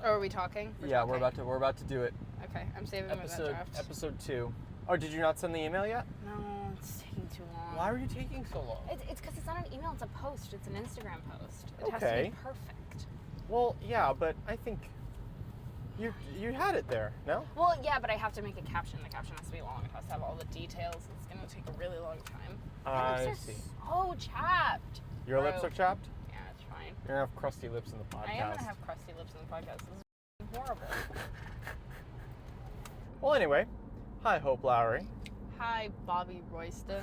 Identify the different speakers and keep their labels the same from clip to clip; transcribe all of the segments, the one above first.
Speaker 1: Oh, are we talking?
Speaker 2: Yeah, we're about to do it.
Speaker 1: Okay, I'm saving my draft.
Speaker 2: Episode 2. Oh, did you not send the email yet?
Speaker 1: No, it's taking too long.
Speaker 2: Why are you taking so long?
Speaker 1: It's because it's not an email, it's a post. It's an Instagram post. It has
Speaker 2: Okay.
Speaker 1: to be perfect.
Speaker 2: Well, yeah, but I think you had it there, no?
Speaker 1: Well, yeah, but I have to make a caption. The caption has to be long. It has to have all the details. It's going to take a really long time.
Speaker 2: I
Speaker 1: lips
Speaker 2: see.
Speaker 1: are so chapped.
Speaker 2: Your lips are chapped?
Speaker 1: Yeah, it's fine.
Speaker 2: You're going to have crusty lips in the podcast.
Speaker 1: I am going to have crusty lips in the podcast. This is horrible.
Speaker 2: Well, anyway, hi, Hope Lowery.
Speaker 1: Hi, Bobby Royston.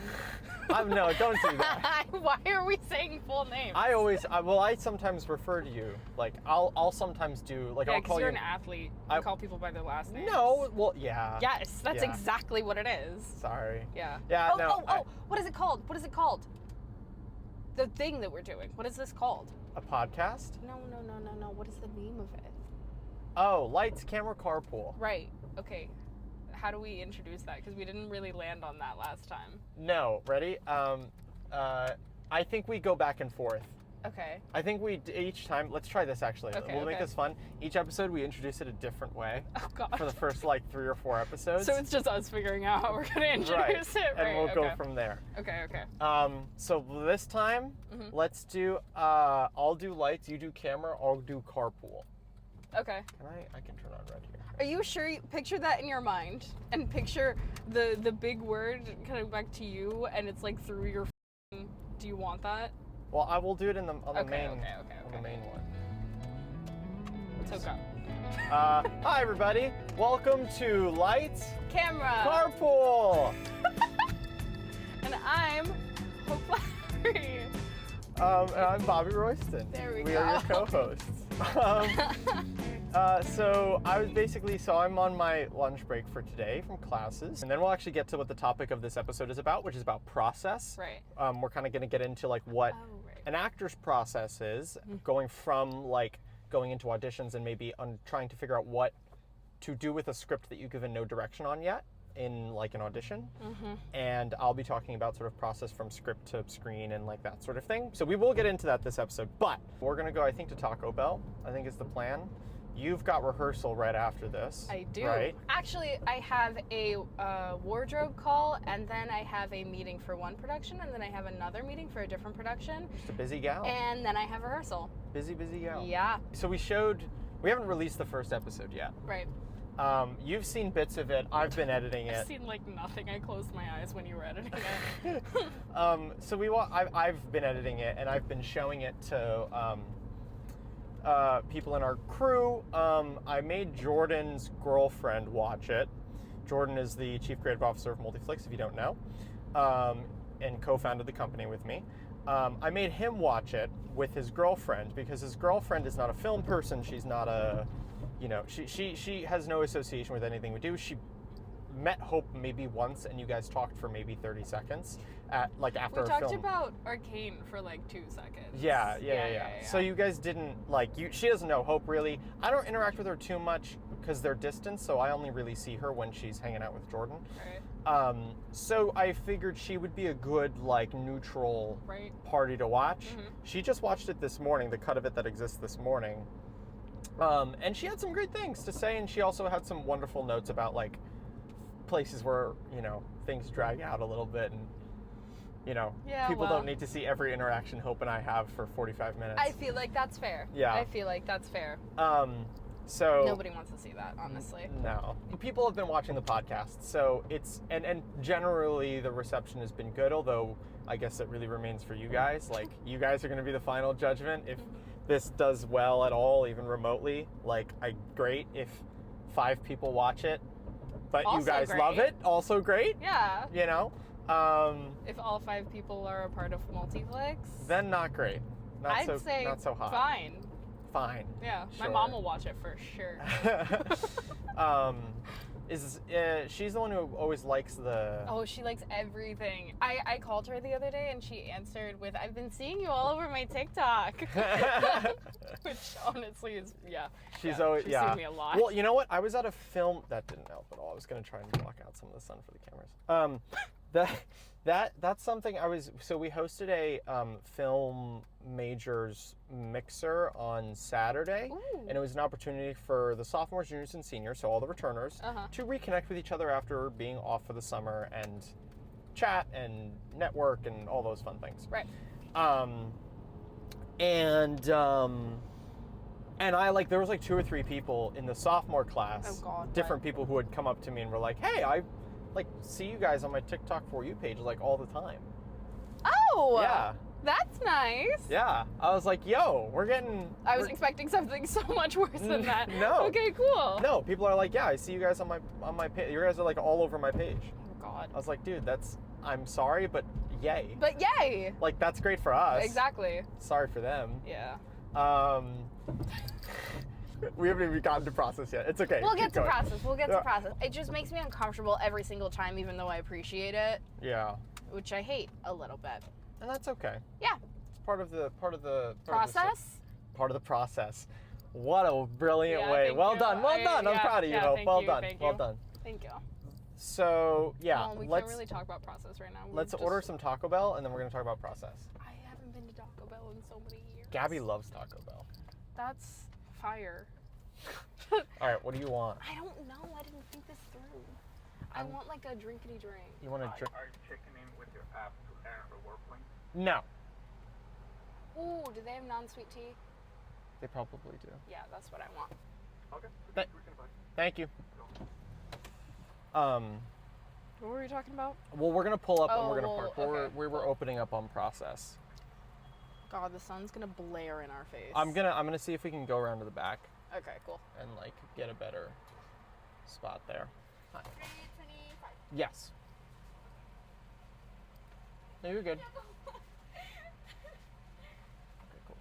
Speaker 2: No, don't do that.
Speaker 1: Why are we saying full names?
Speaker 2: I sometimes refer to you. Like, I'll sometimes do, like,
Speaker 1: yeah,
Speaker 2: I'll call you.
Speaker 1: You're an athlete. You call people by their last names.
Speaker 2: No, well, yeah.
Speaker 1: Yes, that's exactly what it is.
Speaker 2: Sorry.
Speaker 1: Yeah.
Speaker 2: Yeah,
Speaker 1: what is it called? What is it called? The thing that we're doing. What is this called?
Speaker 2: A podcast?
Speaker 1: No. What is the name of it?
Speaker 2: Oh, Lights, Camera, Carpool.
Speaker 1: Right. Okay. How do we introduce that? Because we didn't really land on that last time.
Speaker 2: No. Ready? I think we go back and forth.
Speaker 1: Okay.
Speaker 2: I think each time, let's try this actually.
Speaker 1: Okay,
Speaker 2: we'll make this fun. Each episode we introduce it a different way.
Speaker 1: Oh, God.
Speaker 2: For the first, 3 or 4 episodes.
Speaker 1: So it's just us figuring out how we're going to introduce it, right?
Speaker 2: And we'll go from there.
Speaker 1: Okay.
Speaker 2: So this time, let's do, I'll do lights, you do camera, I'll do carpool.
Speaker 1: Okay.
Speaker 2: I can turn on red here.
Speaker 1: Are you sure you picture that in your mind and picture the big word coming back to you and it's like through your do you want that?
Speaker 2: Well, I will do it on the main one.
Speaker 1: Toco.
Speaker 2: Hi everybody. Welcome to Lights
Speaker 1: Camera
Speaker 2: Carpool.
Speaker 1: And I'm Hope Lowery.
Speaker 2: And I'm Bobby Royston.
Speaker 1: There we
Speaker 2: go. We
Speaker 1: go.
Speaker 2: are your co-hosts. So I'm on my lunch break for today from classes, and then we'll actually get to what the topic of this episode is about, which is about process.
Speaker 1: Right.
Speaker 2: We're kind of going to get into like what an actor's process is, going from like going into auditions and maybe trying to figure out what to do with a script that you've given no direction on yet in like an audition. And I'll be talking about sort of process from script to screen and like that sort of thing. So we will get into that this episode, but we're gonna go, I think, to Taco Bell, I think is the plan. You've got rehearsal right after this.
Speaker 1: I do.
Speaker 2: Right?
Speaker 1: Actually, I have a wardrobe call, and then I have a meeting for one production, and then I have another meeting for a different production.
Speaker 2: Just a busy gal.
Speaker 1: And then I have rehearsal.
Speaker 2: Busy gal.
Speaker 1: Yeah.
Speaker 2: So we haven't released the first episode yet.
Speaker 1: Right.
Speaker 2: You've seen bits of it. I've been editing it.
Speaker 1: I've seen like nothing. I closed my eyes when you were editing it.
Speaker 2: I've been editing it, and I've been showing it to people in our crew. I made Jordan's girlfriend watch it. Jordan is the Chief Creative Officer of Multiflix, if you don't know, and co-founded the company with me. I made him watch it with his girlfriend because his girlfriend is not a film person. She's not a, she has no association with anything we do. She met Hope maybe once, and you guys talked for maybe 30 seconds after a film.
Speaker 1: We talked about Arcane for like 2 seconds.
Speaker 2: Yeah. So you guys didn't she doesn't know Hope really. I don't interact with her too much because they're distant, so I only really see her when she's hanging out with Jordan.
Speaker 1: Right.
Speaker 2: So I figured she would be a good neutral party to watch. She just watched it this morning, the cut of it that exists this morning. And she had some great things to say, and she also had some wonderful notes about places where things drag out a little bit, and people don't need to see every interaction Hope and I have for 45 minutes.
Speaker 1: I feel like that's fair.
Speaker 2: Yeah.
Speaker 1: I feel like that's fair.
Speaker 2: So
Speaker 1: nobody wants to see that, honestly.
Speaker 2: No. People have been watching the podcast, so it's and generally the reception has been good, although I guess it really remains for you guys. You guys are going to be the final judgment. If this does well at all, even remotely, great. If 5 people watch it, but also you guys love it, also great.
Speaker 1: Yeah.
Speaker 2: If
Speaker 1: all 5 people are a part of Multiflix,
Speaker 2: then not great. I'd say not so hot. Fine.
Speaker 1: Yeah,
Speaker 2: sure.
Speaker 1: My mom will watch it for sure.
Speaker 2: She's the one who always likes the...
Speaker 1: Oh, she likes everything. I called her the other day and she answered with, "I've been seeing you all over my TikTok." Which honestly is, She's seen me a lot.
Speaker 2: Well, you know what? I was at a film... That didn't help at all. I was going to try and block out some of the sun for the cameras. That's something we hosted a film majors mixer on Saturday.
Speaker 1: Ooh.
Speaker 2: And it was an opportunity for the sophomores, juniors, and seniors, so all the returners, to reconnect with each other after being off for the summer and chat and network and all those fun things.
Speaker 1: Right.
Speaker 2: And I there was 2 or 3 people in the sophomore class, different people who had come up to me and were like, hey, I see you guys on my TikTok For You page all the time.
Speaker 1: Oh!
Speaker 2: Yeah.
Speaker 1: That's nice.
Speaker 2: Yeah. I was like, yo,
Speaker 1: I was expecting something so much worse than that.
Speaker 2: No.
Speaker 1: Okay, cool.
Speaker 2: No, people are like, yeah, I see you guys on my page. You guys are all over my page.
Speaker 1: Oh, God.
Speaker 2: I was like, dude, I'm sorry, but yay.
Speaker 1: But yay.
Speaker 2: That's great for us.
Speaker 1: Exactly.
Speaker 2: Sorry for them.
Speaker 1: Yeah.
Speaker 2: We haven't even gotten to process yet. It's okay.
Speaker 1: We'll get to process. It just makes me uncomfortable every single time, even though I appreciate it.
Speaker 2: Yeah.
Speaker 1: Which I hate a little bit.
Speaker 2: And that's okay.
Speaker 1: Yeah.
Speaker 2: It's part of the
Speaker 1: process.
Speaker 2: Part of the process. What a brilliant way.
Speaker 1: Thank
Speaker 2: Well
Speaker 1: you.
Speaker 2: done. I'm proud of you, Hope. Well done.
Speaker 1: Thank you.
Speaker 2: So yeah,
Speaker 1: we can't really talk about process right now.
Speaker 2: Let's order some Taco Bell, and then we're gonna talk about process.
Speaker 1: I haven't been to Taco Bell in so many years.
Speaker 2: Gabby loves Taco Bell.
Speaker 1: That's fire.
Speaker 2: All right, what do you want?
Speaker 1: I don't know. I didn't think this through. I want a drinkity drink.
Speaker 2: You want a drink?
Speaker 3: Are you checking in with your app to enter the work link?
Speaker 2: No.
Speaker 1: Ooh, do they have non-sweet tea?
Speaker 2: They probably do.
Speaker 1: Yeah, that's what I want.
Speaker 3: Okay.
Speaker 2: Thank you.
Speaker 1: What were we talking about?
Speaker 2: Well, we're gonna pull up and we're gonna park.
Speaker 1: Okay.
Speaker 2: We were opening up on process.
Speaker 1: God, the sun's gonna blare in our face.
Speaker 2: I'm gonna see if we can go around to the back.
Speaker 1: Okay, cool.
Speaker 2: And get a better spot there. Hi. Yes. No, you're good. Okay, cool.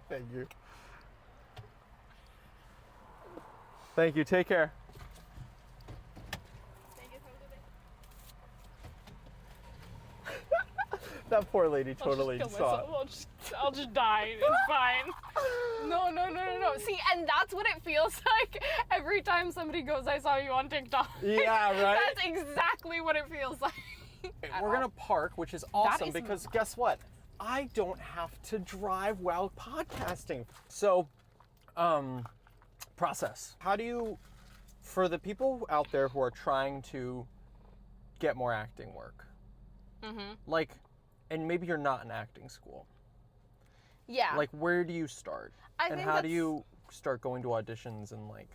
Speaker 2: Thank you. Thank you. Take care. That poor lady totally saw it.
Speaker 1: I'll just die. It's fine. No. See, and that's what it feels like every time somebody goes, I saw you on TikTok.
Speaker 2: Yeah, right?
Speaker 1: That's exactly what it feels like.
Speaker 2: We're going to park, which is awesome because guess what? I don't have to drive while podcasting. So, process. How do you, for the people out there who are trying to get more acting work, and maybe you're not in acting school.
Speaker 1: Yeah.
Speaker 2: Where do you start? And how do you start going to auditions and that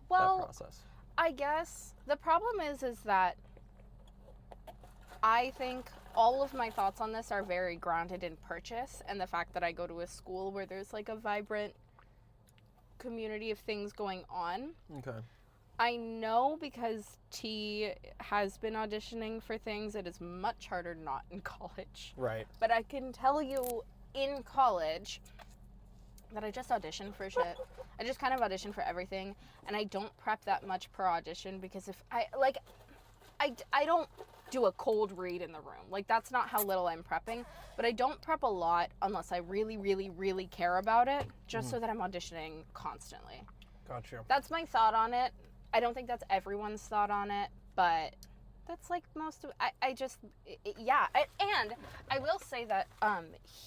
Speaker 2: process?
Speaker 1: I guess the problem is that I think all of my thoughts on this are very grounded in purchase and the fact that I go to a school where there's a vibrant community of things going on.
Speaker 2: Okay.
Speaker 1: I know because T has been auditioning for things, it is much harder not in college.
Speaker 2: Right.
Speaker 1: But I can tell you in college that I just audition for shit. I just kind of audition for everything, and I don't prep that much per audition because if I don't do a cold read in the room. That's not how little I'm prepping, but I don't prep a lot unless I really, really, really care about it, just so that I'm auditioning constantly.
Speaker 2: Gotcha.
Speaker 1: That's my thought on it. I don't think that's everyone's thought on it, but that's most of and I will say that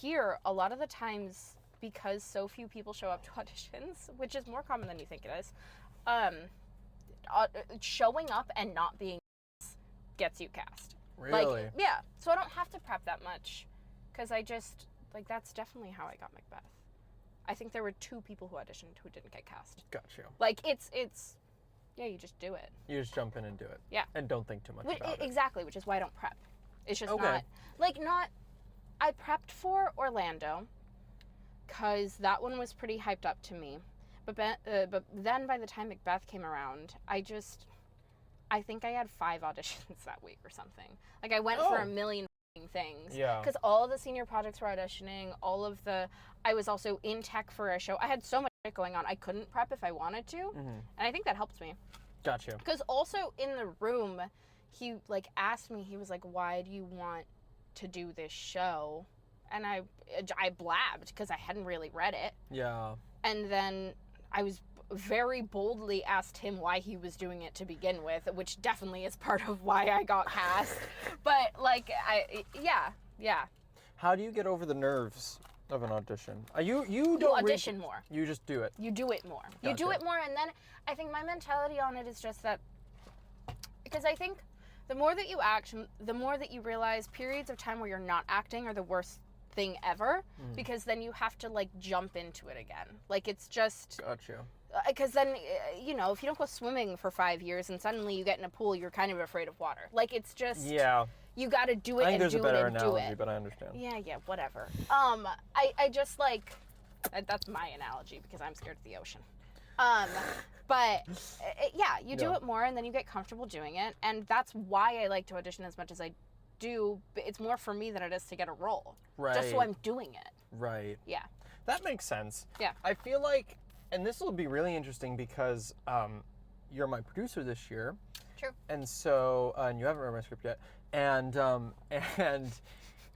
Speaker 1: here, a lot of the times, because so few people show up to auditions, which is more common than you think it is, showing up and not being gets you cast.
Speaker 2: Really?
Speaker 1: Yeah. So I don't have to prep that much, because I just, that's definitely how I got Macbeth. I think there were 2 people who auditioned who didn't get cast.
Speaker 2: Gotcha.
Speaker 1: It's yeah, you just do it.
Speaker 2: You just jump in and do it.
Speaker 1: Yeah.
Speaker 2: And don't think too much about it.
Speaker 1: Exactly, which is why I don't prep. It's just not I prepped for Orlando because that one was pretty hyped up to me. But then by the time Macbeth came around, I think I had 5 auditions that week or something. I went for a million things.
Speaker 2: Yeah.
Speaker 1: Because all of the senior projects were auditioning, I was also in tech for a show. I had so much shit going on. I couldn't prep if I wanted to. And I think that helped me.
Speaker 2: Gotcha.
Speaker 1: Because also in the room, he asked me, he was like, why do you want to do this show? And I blabbed because I hadn't really read it.
Speaker 2: Yeah.
Speaker 1: And then I was very boldly asked him why he was doing it to begin with, which definitely is part of why I got cast. But like, yeah.
Speaker 2: How do you get over the nerves of an audition? You don't
Speaker 1: audition more.
Speaker 2: You just do it.
Speaker 1: You do it more.
Speaker 2: Gotcha.
Speaker 1: You do it more, and then I think my mentality on it is just that, because I think the more that you act, the more that you realize periods of time where you're not acting are the worst thing ever, because then you have to like jump into it again. Like, it's just...
Speaker 2: Gotcha.
Speaker 1: Because then, you know, if you don't go swimming for 5 years and suddenly you get in a pool, you're kind of afraid of water. Like, it's just...
Speaker 2: Yeah.
Speaker 1: You got to do it and do it and do it.
Speaker 2: I think there's a better analogy, but I understand.
Speaker 1: Yeah, whatever. I just like... That's my analogy because I'm scared of the ocean. But yeah, you do it more and then you get comfortable doing it. And that's why I like to audition as much as I do. It's more for me than it is to get a role.
Speaker 2: Right.
Speaker 1: Just so I'm doing it.
Speaker 2: Right.
Speaker 1: Yeah.
Speaker 2: That makes sense.
Speaker 1: Yeah.
Speaker 2: I feel like, and this will be really interesting because you're my producer this year.
Speaker 1: True.
Speaker 2: And so, and you haven't read my script yet. And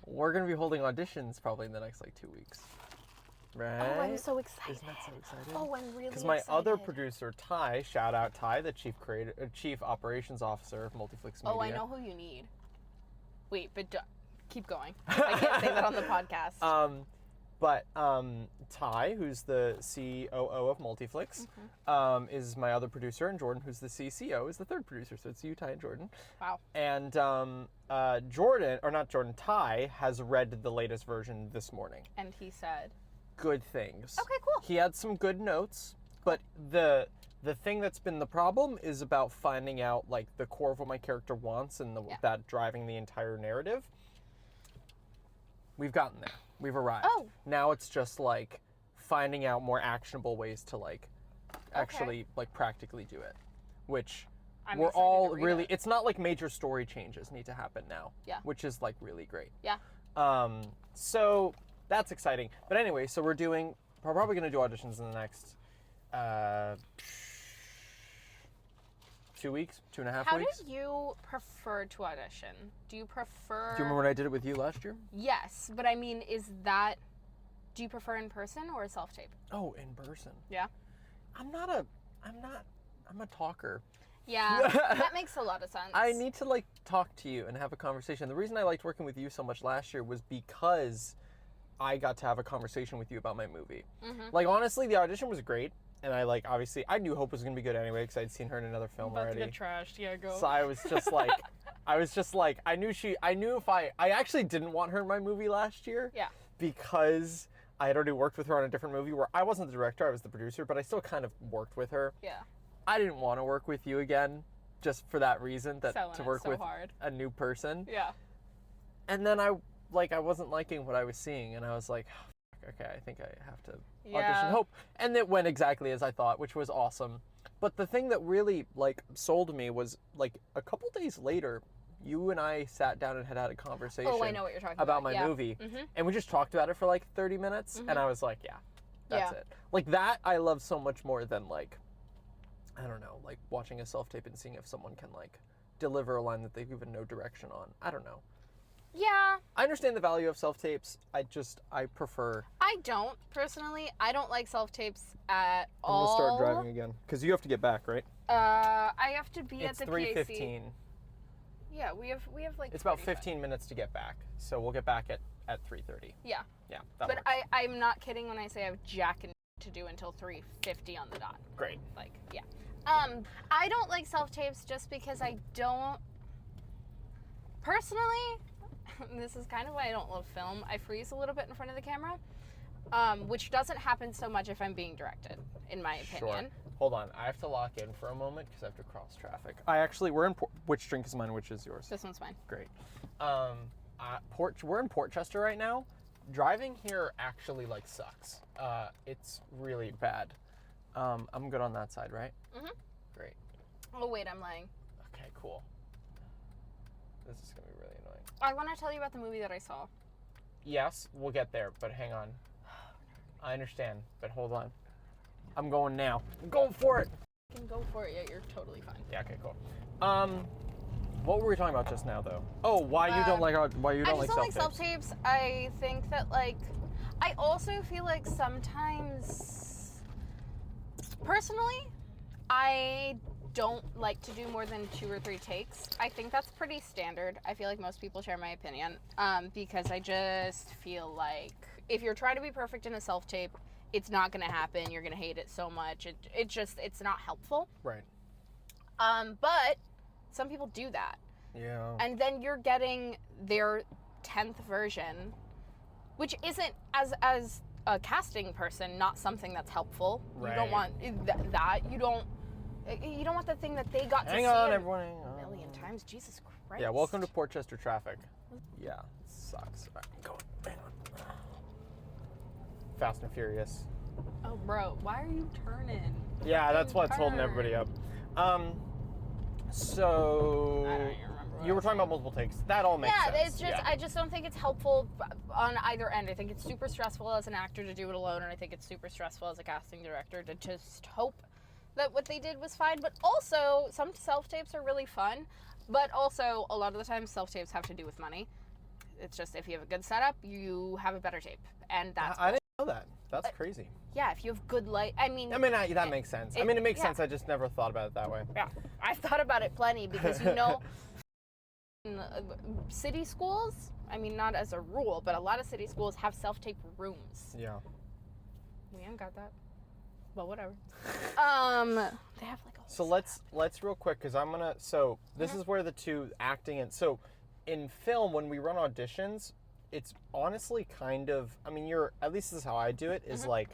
Speaker 2: we're going to be holding auditions probably in the next like 2 weeks. Right?
Speaker 1: Oh, I'm so excited.
Speaker 2: Isn't that so exciting?
Speaker 1: Oh, I'm really excited.
Speaker 2: Because my other producer, Ty, shout out Ty, the chief operations officer of Multiflix Media.
Speaker 1: Oh, I know who you need. Wait, but keep going. I can't say that on the podcast.
Speaker 2: But Ty, who's the COO of Multiflix, is my other producer, and Jordan, who's the CCO, is the third producer. So it's you, Ty, and Jordan.
Speaker 1: Wow.
Speaker 2: And Ty has read the latest version this morning.
Speaker 1: And he said...
Speaker 2: Good things.
Speaker 1: Okay, cool.
Speaker 2: He had some good notes, but the thing that's been the problem is about finding out like the core of what my character wants and that driving the entire narrative. We've gotten there. We've arrived.
Speaker 1: Oh.
Speaker 2: Now it's just like finding out more actionable ways to like actually like practically do it, which we're all really. It's not like major story changes need to happen now.
Speaker 1: Yeah.
Speaker 2: Which is like really great.
Speaker 1: Yeah.
Speaker 2: So. That's exciting. But anyway, so we're probably going to do auditions in the next 2 weeks, 2.5 weeks.
Speaker 1: How do you prefer to audition? Do you prefer...
Speaker 2: Do you remember when I did it with you last year?
Speaker 1: Yes, but I mean, do you prefer in person or self-tape?
Speaker 2: Oh, in person.
Speaker 1: Yeah?
Speaker 2: I'm a talker.
Speaker 1: Yeah, that makes a lot of sense.
Speaker 2: I need to like talk to you and have a conversation. The reason I liked working with you so much last year was because I got to have a conversation with you about my movie. Like, honestly, the audition was great. And I like, obviously, I knew Hope was going to be good anyway because I'd seen her in another film already.
Speaker 1: About to get trashed. Yeah, go.
Speaker 2: So I was just like, I knew if I actually didn't want her in my movie last year.
Speaker 1: Yeah.
Speaker 2: Because I had already worked with her on a different movie where I wasn't the director, I was the producer, but I still kind of worked with her.
Speaker 1: Yeah.
Speaker 2: I didn't want to work with you again just for that reason, to work with a new person.
Speaker 1: Yeah.
Speaker 2: And then I wasn't liking what I was seeing, and I was like, oh, okay, I think I have to audition Hope. And it went exactly as I thought, which was awesome. But the thing that really like sold me was like a couple days later, you and I sat down and had a conversation.
Speaker 1: Oh, I know what you're talking
Speaker 2: about my movie. And we just talked about it for like 30 minutes, and I was like, yeah, that's it. Like that I love so much more than like, I don't know, like watching a self-tape and seeing if someone can like deliver a line that they've given no direction on. I don't know.
Speaker 1: Yeah.
Speaker 2: I understand the value of self-tapes. I prefer...
Speaker 1: I don't, personally. I don't like self-tapes at all.
Speaker 2: I'm going to start driving again. Because you have to get back, right?
Speaker 1: I have to be at the PAC.
Speaker 2: It's 3:15.
Speaker 1: Yeah, we have like...
Speaker 2: It's about 15 minutes to get back. So we'll get back at 3:30.
Speaker 1: Yeah.
Speaker 2: Yeah,
Speaker 1: that works. I'm not kidding when I say I have jack and to do until 3:50 on the dot.
Speaker 2: Great.
Speaker 1: Like, yeah. I don't like self-tapes just because I don't... Personally... This is kind of why I don't love film. I freeze a little bit in front of the camera, which doesn't happen so much if I'm being directed, in my opinion.
Speaker 2: Sure. Hold on. I have to lock in for a moment because I have to cross traffic. Which drink is mine? Which is yours?
Speaker 1: This one's mine.
Speaker 2: Great. We're in Portchester right now. Driving here actually like sucks. It's really bad. I'm good on that side, right? Mm-hmm. Great.
Speaker 1: Oh wait, I'm lying.
Speaker 2: Okay, cool. This is gonna be really annoying.
Speaker 1: I want to tell you about the movie that I saw.
Speaker 2: Yes, we'll get there, but hang on. I understand, but hold on. I'm going now. I'm going for it.
Speaker 1: You can go for it, yeah, you're totally fine.
Speaker 2: Yeah, okay, cool. What were we talking about just now, though? Oh, why you don't like self-tapes?
Speaker 1: I just don't like self-tapes. I think that, like, I also feel like sometimes Personally, I don't like to do more than 2 or 3 takes. I think that's pretty standard. I feel like most people share my opinion, because I just feel like if you're trying to be perfect in a self-tape, it's not going to happen. You're going to hate it so much. It's not helpful.
Speaker 2: Right.
Speaker 1: But some people do that.
Speaker 2: Yeah.
Speaker 1: And then you're getting their 10th version, which isn't, as a casting person, not something that's helpful.
Speaker 2: Right.
Speaker 1: You don't want that. You don't want the thing that they got to see
Speaker 2: Everyone. Hang
Speaker 1: a
Speaker 2: on.
Speaker 1: million times. Jesus Christ.
Speaker 2: Yeah, welcome to Portchester traffic. Yeah, it sucks. All right, go. Hang on. Fast and Furious.
Speaker 1: Oh, bro, why are you turning?
Speaker 2: Yeah, that's
Speaker 1: Fucking
Speaker 2: what's holding
Speaker 1: turn.
Speaker 2: everybody up. So
Speaker 1: I don't even remember.
Speaker 2: you were talking about multiple takes. That all makes sense.
Speaker 1: It's just I just don't think it's helpful on either end. I think it's super stressful as an actor to do it alone, and I think it's super stressful as a casting director to just hope that what they did was fine. But also, some self-tapes are really fun, but also a lot of the time self-tapes have to do with money. It's just if you have a good setup, you have a better tape, and that's
Speaker 2: I didn't know that. That's crazy.
Speaker 1: yeah. If you have good light, that
Speaker 2: makes sense. It makes sense. I just never thought about it that way.
Speaker 1: Yeah, I've thought about it plenty because in city schools, I mean, not as a rule, but a lot of city schools have self-tape rooms.
Speaker 2: Yeah.
Speaker 1: We haven't got that. Well, whatever. They have like a
Speaker 2: So let's real quick, because I'm gonna. So this is where the two acting and so in film when we run auditions, it's honestly kind of. I mean, at least this is how I do it. Is like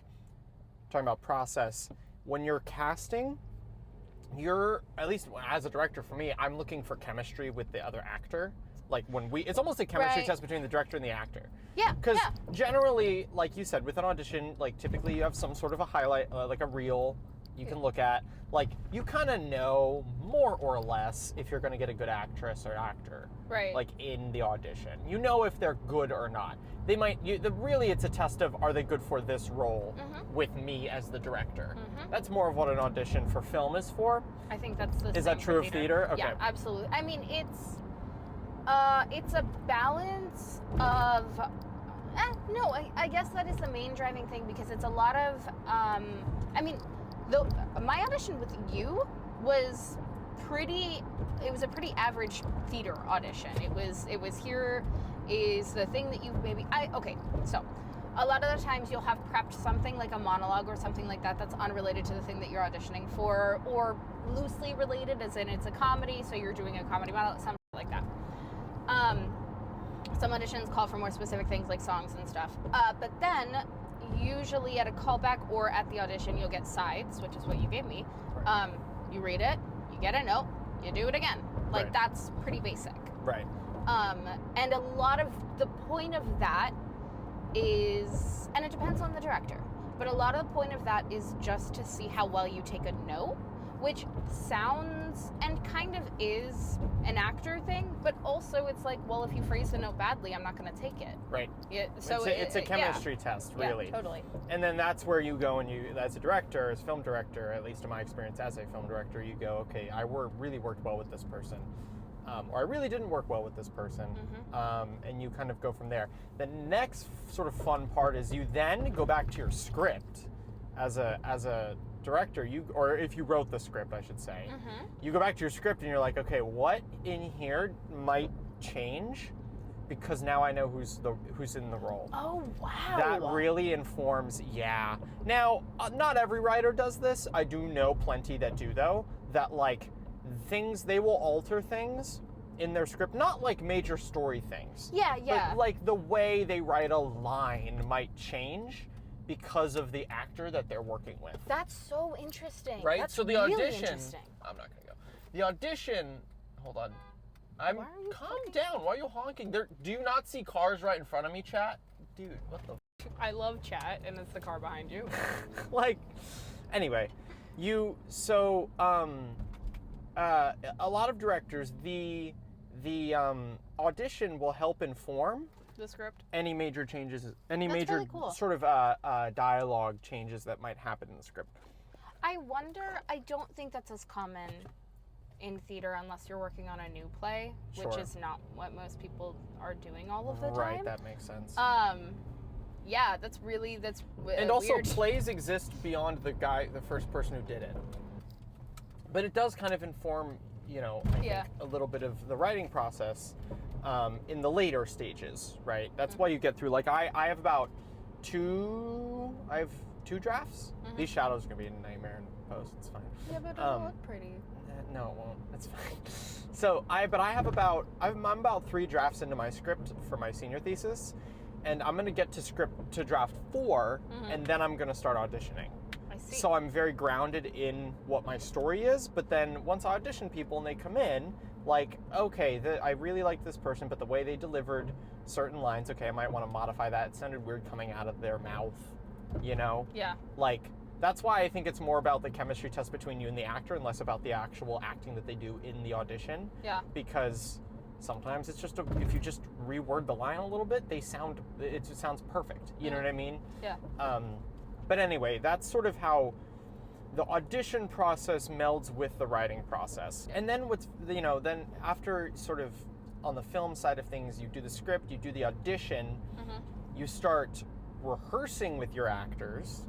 Speaker 2: talking about process. When you're casting, you're at least as a director for me, I'm looking for chemistry with the other actor. Like it's almost a chemistry
Speaker 1: Right.
Speaker 2: test between the director and the actor.
Speaker 1: Yeah.
Speaker 2: Because generally, like you said, with an audition, like typically you have some sort of a highlight, like a reel you can look at. Like you kind of know more or less if you're going to get a good actress or actor.
Speaker 1: Right.
Speaker 2: Like in the audition, you know if they're good or not. They might. Really, it's a test of are they good for this role with me as the director. That's more of what an audition for film is for.
Speaker 1: I think that's the.
Speaker 2: Is that
Speaker 1: same
Speaker 2: true
Speaker 1: for
Speaker 2: of theater? Okay.
Speaker 1: Yeah, absolutely. I mean, it's a balance of. No, I guess that is the main driving thing because it's a lot of. I mean, my audition with you was pretty. It was a pretty average theater audition. It was here is the thing that you've maybe. Okay, so. A lot of the times you'll have prepped something like a monologue or something like that that's unrelated to the thing that you're auditioning for, or loosely related, as in it's a comedy, so you're doing a comedy monologue, something like that. Some auditions call for more specific things like songs and stuff. But then, usually at a callback or at the audition, you'll get sides, which is what you gave me.
Speaker 2: Right.
Speaker 1: You read it, you get a note, you do it again. Like,
Speaker 2: Right.
Speaker 1: that's pretty basic.
Speaker 2: Right.
Speaker 1: And a lot of the point of that is, and it depends on the director, but a lot of the point of that is just to see how well you take a note, which sounds and kind of is an actor thing, but also it's like, well, if you phrase the note badly, I'm not going to take it.
Speaker 2: Right.
Speaker 1: Yeah, so
Speaker 2: it's a chemistry test, really.
Speaker 1: Yeah, totally.
Speaker 2: And then that's where you go and as a director, as film director, at least in my experience as a film director, you go, okay, I really worked well with this person. Or I really didn't work well with this person, and you kind of go from there. The next sort of fun part is you then go back to your script as a director, or if you wrote the script, I should say. You go back to your script and you're like, okay, what in here might change because now I know who's in the role.
Speaker 1: Oh, wow.
Speaker 2: That really informs, yeah. Now, not every writer does this. I do know plenty that do, though, that like they will alter things in their script, not like major story things.
Speaker 1: Yeah.
Speaker 2: But like the way they write a line might change because of the actor that they're working with.
Speaker 1: That's so interesting.
Speaker 2: Right?
Speaker 1: That's
Speaker 2: So the
Speaker 1: really
Speaker 2: audition.
Speaker 1: interesting.
Speaker 2: I'm not gonna go. The audition. Hold on.
Speaker 1: Why are you
Speaker 2: Calm
Speaker 1: honking?
Speaker 2: down. Why are you honking? Do you not see cars right in front of me, chat? Dude, what the?
Speaker 1: I love chat, and it's the car behind you.
Speaker 2: Like, anyway, a lot of directors, the audition will help inform
Speaker 1: The script.
Speaker 2: any major changes,
Speaker 1: That's
Speaker 2: major
Speaker 1: really cool.
Speaker 2: sort of dialogue changes that might happen in the script.
Speaker 1: I wonder, I don't think that's as common in theater unless you're working on a new play, which
Speaker 2: Sure.
Speaker 1: is not what most people are doing all of the time.
Speaker 2: Right, that makes sense.
Speaker 1: yeah, that's
Speaker 2: And also
Speaker 1: weird.
Speaker 2: plays exist beyond the first person who did it. But it does kind of inform, I think a little bit of the writing process in the later stages, right? That's why you get through, like I have about two drafts. These shadows are gonna be a nightmare in post, it's fine.
Speaker 1: Yeah, but it'll look pretty.
Speaker 2: No, it won't. It's fine. So I'm about 3 drafts into my script for my senior thesis, and I'm gonna get to draft 4, and then I'm gonna start auditioning.
Speaker 1: I see.
Speaker 2: So I'm very grounded in what my story is, but then once I audition people and they come in, like, okay, I really like this person, but the way they delivered certain lines, okay, I might want to modify that. It sounded weird coming out of their mouth,
Speaker 1: Yeah.
Speaker 2: Like, that's why I think it's more about the chemistry test between you and the actor and less about the actual acting that they do in the audition.
Speaker 1: Yeah.
Speaker 2: Because sometimes it's just if you just reword the line a little bit, it sounds perfect. You know what I mean?
Speaker 1: Yeah.
Speaker 2: But anyway, that's sort of how the audition process melds with the writing process. And then then after sort of on the film side of things, you do the script, you do the audition, you start rehearsing with your actors.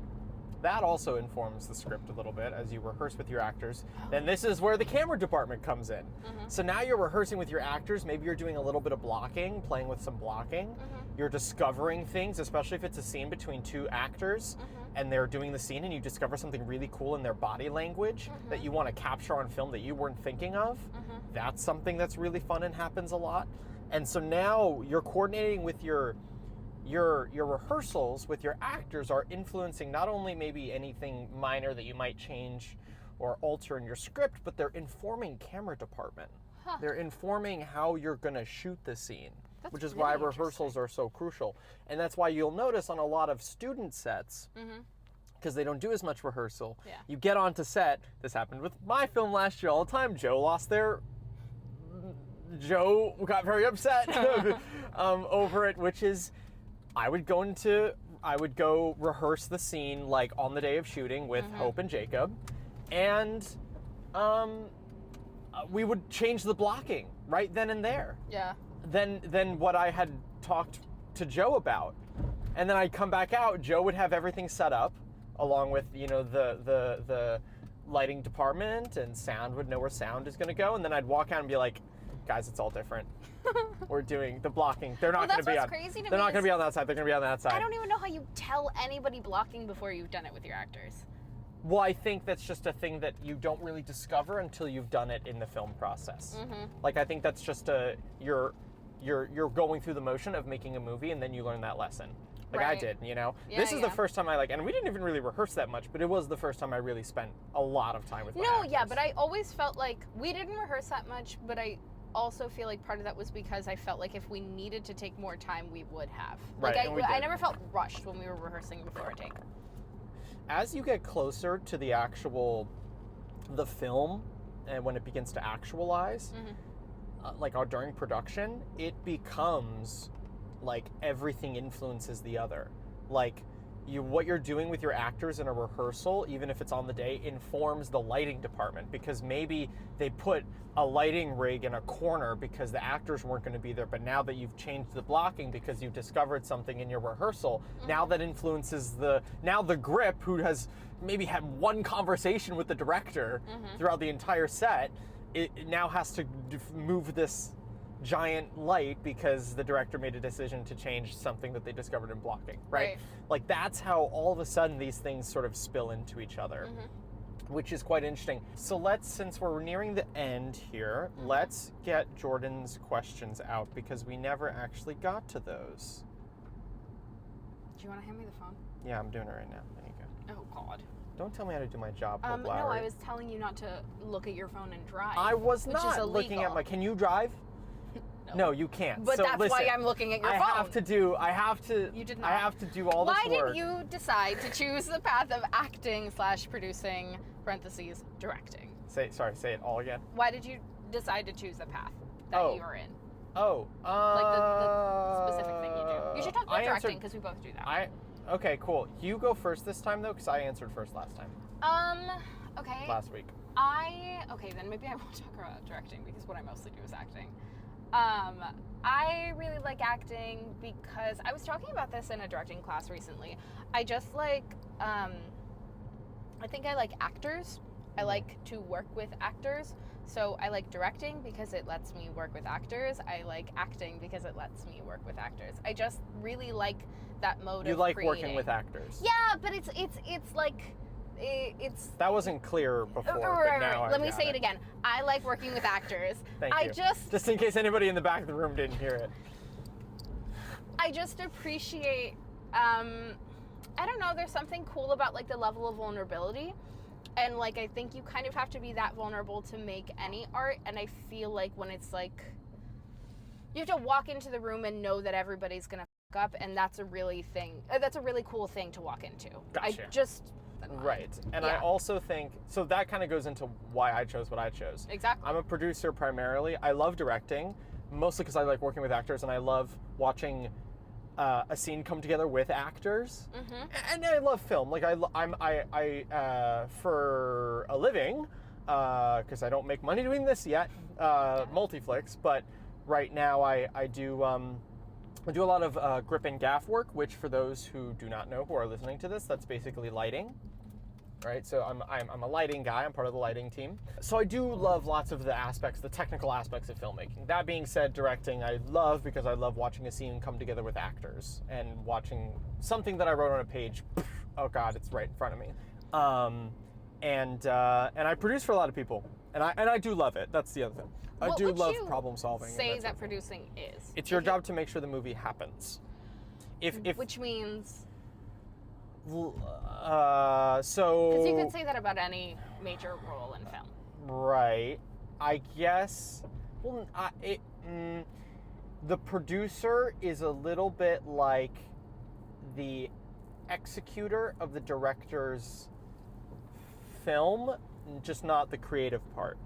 Speaker 2: That also informs the script a little bit as you rehearse with your actors. Then this is where the camera department comes in. So now you're rehearsing with your actors. Maybe you're doing a little bit of blocking, playing with some blocking. You're discovering things, especially if it's a scene between 2 actors and they're doing the scene and you discover something really cool in their body language that you want to capture on film that you weren't thinking of. That's something that's really fun and happens a lot. And so now you're coordinating with your rehearsals with your actors are influencing not only maybe anything minor that you might change or alter in your script, but they're informing camera department. They're informing how you're going to shoot the scene, which is why rehearsals are so crucial. And that's why you'll notice on a lot of student sets, because they don't do as much rehearsal, you get onto set. This happened with my film last year all the time. Joe got very upset over it, which is I would go rehearse the scene like on the day of shooting with Hope and Jacob, and we would change the blocking right then and there.
Speaker 1: Yeah.
Speaker 2: Then what I had talked to Joe about, and then I'd come back out. Joe would have everything set up, along with the lighting department, and sound would know where sound is going to go, and then I'd walk out and be like, guys, it's all different. We're doing the blocking. They're not going to be on. They're not going to be on that side. They're going to be on that side.
Speaker 1: I don't even know how you tell anybody blocking before you've done it with your actors.
Speaker 2: Well, I think that's just a thing that you don't really discover until you've done it in the film process. Like, I think that's just you're going through the motion of making a movie, and then you learn that lesson. Like I did,
Speaker 1: Yeah,
Speaker 2: this is the first time and we didn't even really rehearse that much, but it was the first time I really spent a lot of time with my actors.
Speaker 1: Yeah, but I always felt like we didn't rehearse that much, but I also feel like part of that was because I felt like if we needed to take more time, we would have. Like,
Speaker 2: Right,
Speaker 1: I never felt rushed when we were rehearsing before a take.
Speaker 2: As you get closer to the film, and when it begins to actualize, during production, it becomes like everything influences the other. Like, what you're doing with your actors in a rehearsal, even if it's on the day, informs the lighting department, because maybe they put a lighting rig in a corner because the actors weren't going to be there, but now that you've changed the blocking because you discovered something in your rehearsal, now that influences the grip, who has maybe had one conversation with the director throughout the entire set, it now has to move this giant light because the director made a decision to change something that they discovered in blocking, right? Like, that's how all of a sudden these things sort of spill into each other, which is quite interesting. So since we're nearing the end here, let's get Jordan's questions out, because we never actually got to those.
Speaker 1: Do you want to hand me the phone?
Speaker 2: Yeah, I'm doing it right now. There you go.
Speaker 1: Oh, God.
Speaker 2: Don't tell me how to do my job, Hope
Speaker 1: No,
Speaker 2: Lowery.
Speaker 1: I was telling you not to look at your phone and drive.
Speaker 2: I was
Speaker 1: which is
Speaker 2: not
Speaker 1: illegal.
Speaker 2: looking at can you drive? No, you can't.
Speaker 1: But
Speaker 2: so
Speaker 1: that's
Speaker 2: listen,
Speaker 1: why I'm looking at your phone.
Speaker 2: You did not. I have to do all this work.
Speaker 1: Why did you decide to choose the path of acting/producing, parentheses, directing?
Speaker 2: Say it all again.
Speaker 1: Why did you decide to choose the path that you are in? Like the specific thing you do. You should talk about directing, because we both do that.
Speaker 2: Okay, cool. You go first this time, though, because I answered first last time.
Speaker 1: Okay.
Speaker 2: Last week.
Speaker 1: Okay, then maybe I won't talk about directing, because what I mostly do is acting. I really like acting because I was talking about this in a directing class recently. I just like, I think I like actors. I like to work with actors. So I like directing because it lets me work with actors. I like acting because it lets me work with actors. I just really like that mode
Speaker 2: You
Speaker 1: of
Speaker 2: like
Speaker 1: creating.
Speaker 2: working with actors.
Speaker 1: Yeah, but it's like, it's...
Speaker 2: That wasn't clear before,
Speaker 1: Right,
Speaker 2: but now
Speaker 1: Let
Speaker 2: I
Speaker 1: me
Speaker 2: got
Speaker 1: say it again. I like working with actors.
Speaker 2: Thank you. Just in case anybody in the back of the room didn't hear it.
Speaker 1: I just appreciate, I don't know, there's something cool about like the level of vulnerability. And like, I think you kind of have to be that vulnerable to make any art. And I feel like when it's like, you have to walk into the room and know that everybody's going to fuck up. And that's a really cool thing to walk into.
Speaker 2: Gotcha. Right. And
Speaker 1: yeah.
Speaker 2: I also think, so that kind of goes into why I chose what I chose.
Speaker 1: Exactly.
Speaker 2: I'm a producer primarily. I love directing, mostly because I like working with actors and I love watching a scene come together with actors.
Speaker 1: Mm-hmm.
Speaker 2: And I love film. Like I for a living, because I don't make money doing this yet, multiflix, but right now I do a lot of grip and gaff work, which for those who do not know who are listening to this, that's basically lighting. Right, so I'm a lighting guy. I'm part of the lighting team. So I do love lots of the aspects, the technical aspects of filmmaking. That being said, directing I love because I love watching a scene come together with actors and watching something that I wrote on a page. Oh God, it's right in front of me. And I produce for a lot of people, and I do love it. That's the other thing. I do love problem solving.
Speaker 1: Say that producing is.
Speaker 2: It's your job to make sure the movie happens.
Speaker 1: Which means.
Speaker 2: So
Speaker 1: Because you could say that about any major role in film.
Speaker 2: Right. I guess. Well, the producer is a little bit like the executor of the director's film, just not the creative part.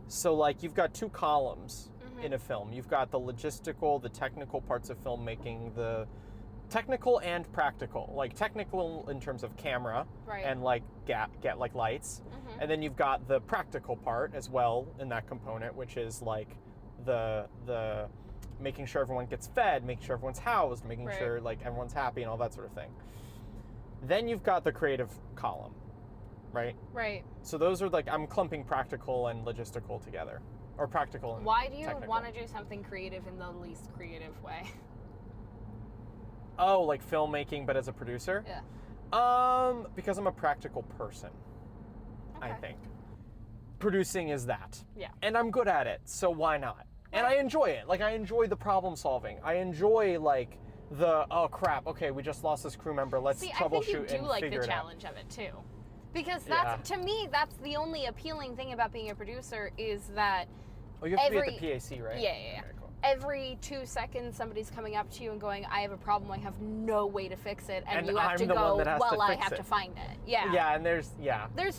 Speaker 2: So, like, you've got two columns in a film. You've got the logistical, the technical parts of filmmaking, the technical and practical. Like technical in terms of camera and like get like lights, and then you've got the practical part as well in that component, which is like the making sure everyone gets fed, making sure everyone's housed, making sure like everyone's happy and all that sort of thing. Then you've got the creative column, right?
Speaker 1: Right.
Speaker 2: So those are like, I'm clumping practical and logistical together, or practical and
Speaker 1: Why do you
Speaker 2: technical.
Speaker 1: want to do something creative in the least creative way?
Speaker 2: Oh, like filmmaking, but as a producer?
Speaker 1: Yeah.
Speaker 2: Because I'm a practical person, I think. Producing is that.
Speaker 1: Yeah.
Speaker 2: And I'm good at it, so why not? And I enjoy it. Like, I enjoy the problem solving. I enjoy, like, the, oh crap, okay, we just lost this crew member, let's troubleshoot and figure it out.
Speaker 1: I think you do like the challenge of it, too. Because that's, to me, that's the only appealing thing about being a producer is that
Speaker 2: Oh, you have to be at the PAC, right?
Speaker 1: Yeah.
Speaker 2: Okay, cool.
Speaker 1: Every 2 seconds, somebody's coming up to you and going, I have a problem, I have no way to fix it, and you have
Speaker 2: I'm
Speaker 1: to
Speaker 2: the
Speaker 1: go,
Speaker 2: one that has
Speaker 1: well,
Speaker 2: to
Speaker 1: I
Speaker 2: fix
Speaker 1: have
Speaker 2: it.
Speaker 1: to find it. Yeah.
Speaker 2: Yeah, and there's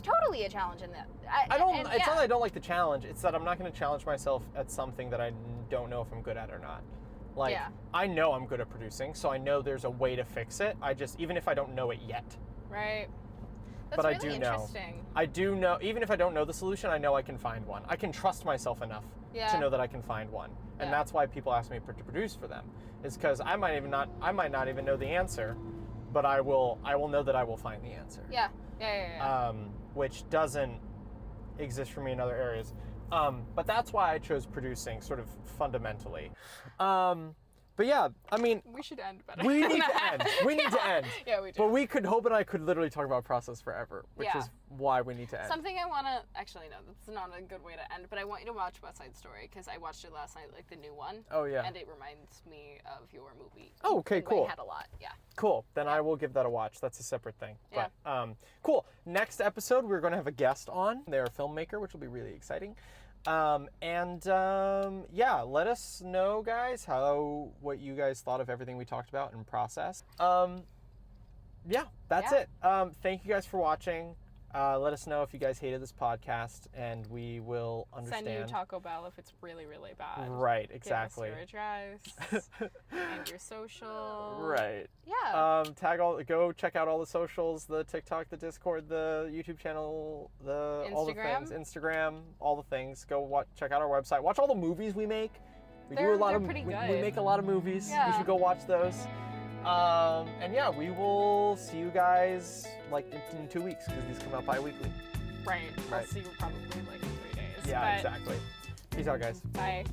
Speaker 1: totally a challenge in that.
Speaker 2: It's not that I don't like the challenge, it's that I'm not going to challenge myself at something that I don't know if I'm good at or not. Like, I know I'm good at producing, so I know there's a way to fix it. I just, even if I don't know it yet.
Speaker 1: Right. That's
Speaker 2: but
Speaker 1: really
Speaker 2: I do know.
Speaker 1: interesting.
Speaker 2: I do know, even if I don't know the solution, I know I can find one. I can trust myself enough to know that I can find one. And that's why people ask me to produce for them. Is because I might not even know the answer, but I will know that I will find the answer.
Speaker 1: Yeah.
Speaker 2: Which doesn't exist for me in other areas. But that's why I chose producing, sort of fundamentally. But yeah, I mean,
Speaker 1: we should end better.
Speaker 2: We need to end. We need to end.
Speaker 1: Yeah, we do.
Speaker 2: But Hope and I could literally talk about process forever, which is why we need to end.
Speaker 1: Something I want to, actually no, that's not a good way to end, but I want you to watch West Side Story, because I watched it last night, like the new one.
Speaker 2: Oh, yeah.
Speaker 1: And it reminds me of your movie.
Speaker 2: Oh, okay, cool.
Speaker 1: I had a lot,
Speaker 2: Cool. Then I will give that a watch. That's a separate thing. But cool. Next episode, we're going to have a guest on. They're a filmmaker, which will be really exciting. Let us know, guys, what you guys thought of everything we talked about in process. That's it. Thank you guys for watching. Let us know if you guys hated this podcast, and we will understand.
Speaker 1: Send you Taco Bell if it's really, really bad.
Speaker 2: Right, exactly.
Speaker 1: Give us your address and your social.
Speaker 2: Right.
Speaker 1: Yeah.
Speaker 2: Go check out all the socials, the TikTok, the Discord, the YouTube channel, all the things, Instagram, all the things. Go check out our website. Watch all the movies we make. We
Speaker 1: They're
Speaker 2: do a lot of
Speaker 1: pretty
Speaker 2: we
Speaker 1: good.
Speaker 2: make a lot of movies. You
Speaker 1: Yeah.
Speaker 2: should go watch those. And yeah, we will see you guys like in 2 weeks because these come out bi-weekly.
Speaker 1: Right. I'll
Speaker 2: Right.
Speaker 1: see you probably like in 3 days.
Speaker 2: Yeah,
Speaker 1: but
Speaker 2: exactly. Peace out, guys.
Speaker 1: Bye.